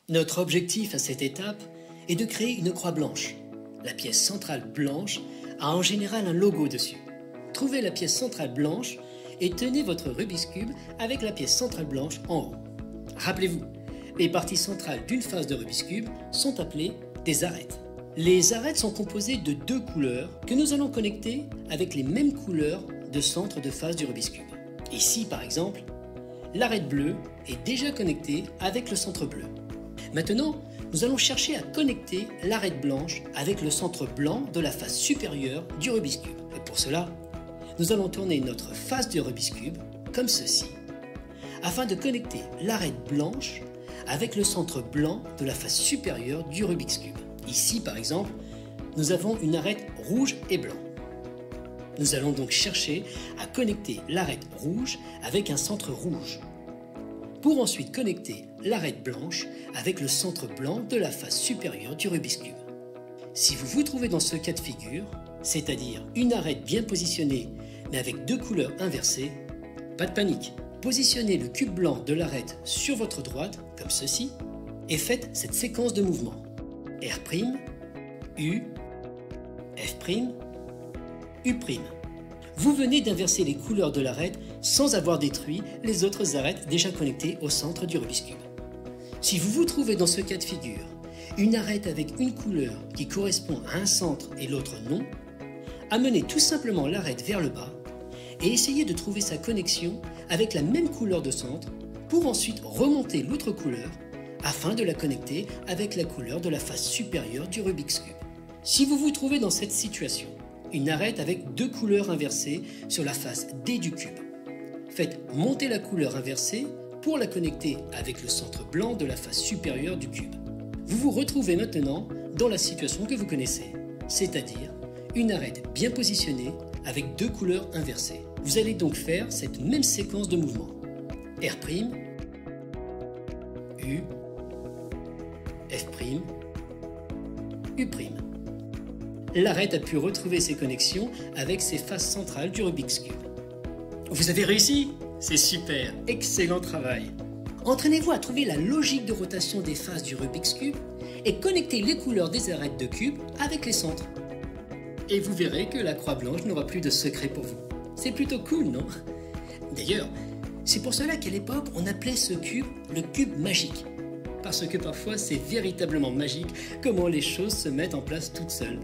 Notre objectif à cette étape est de créer une croix blanche. La pièce centrale blanche a en général un logo dessus. Trouvez la pièce centrale blanche et tenez votre Rubik's Cube avec la pièce centrale blanche en haut. Rappelez-vous, les parties centrales d'une face de Rubik's Cube sont appelées des arêtes. Les arêtes sont composées de deux couleurs que nous allons connecter avec les mêmes couleurs de centre de face du Rubik's Cube. Ici, par exemple, l'arête bleue est déjà connectée avec le centre bleu. Maintenant, nous allons chercher à connecter l'arête blanche avec le centre blanc de la face supérieure du Rubik's Cube. Et pour cela, nous allons tourner notre face du Rubik's Cube comme ceci, afin de connecter l'arête blanche avec le centre blanc de la face supérieure du Rubik's Cube. Ici, par exemple, nous avons une arête rouge et blanc. Nous allons donc chercher à connecter l'arête rouge avec un centre rouge, pour ensuite connecter l'arête blanche avec le centre blanc de la face supérieure du Rubik's Cube. Si vous vous trouvez dans ce cas de figure, c'est-à-dire une arête bien positionnée mais avec deux couleurs inversées, pas de panique. Positionnez le cube blanc de l'arête sur votre droite, comme ceci, et faites cette séquence de mouvements. R', U, F', U'. Vous venez d'inverser les couleurs de l'arête sans avoir détruit les autres arêtes déjà connectées au centre du Rubik's Cube. Si vous vous trouvez dans ce cas de figure, une arête avec une couleur qui correspond à un centre et l'autre non, amenez tout simplement l'arête vers le bas et essayez de trouver sa connexion avec la même couleur de centre pour ensuite remonter l'autre couleur afin de la connecter avec la couleur de la face supérieure du Rubik's Cube. Si vous vous trouvez dans cette situation, une arête avec deux couleurs inversées sur la face D du cube, faites monter la couleur inversée pour la connecter avec le centre blanc de la face supérieure du cube. Vous vous retrouvez maintenant dans la situation que vous connaissez, c'est-à-dire une arête bien positionnée avec deux couleurs inversées. Vous allez donc faire cette même séquence de mouvements. R', U, F', U'. L'arête a pu retrouver ses connexions avec ses faces centrales du Rubik's Cube. Vous avez réussi? C'est super, excellent travail. Entraînez-vous à trouver la logique de rotation des faces du Rubik's Cube et connectez les couleurs des arêtes de cube avec les centres. Et vous verrez que la croix blanche n'aura plus de secret pour vous. C'est plutôt cool, non? D'ailleurs, c'est pour cela qu'à l'époque, on appelait ce cube le cube magique. Parce que parfois, c'est véritablement magique comment les choses se mettent en place toutes seules.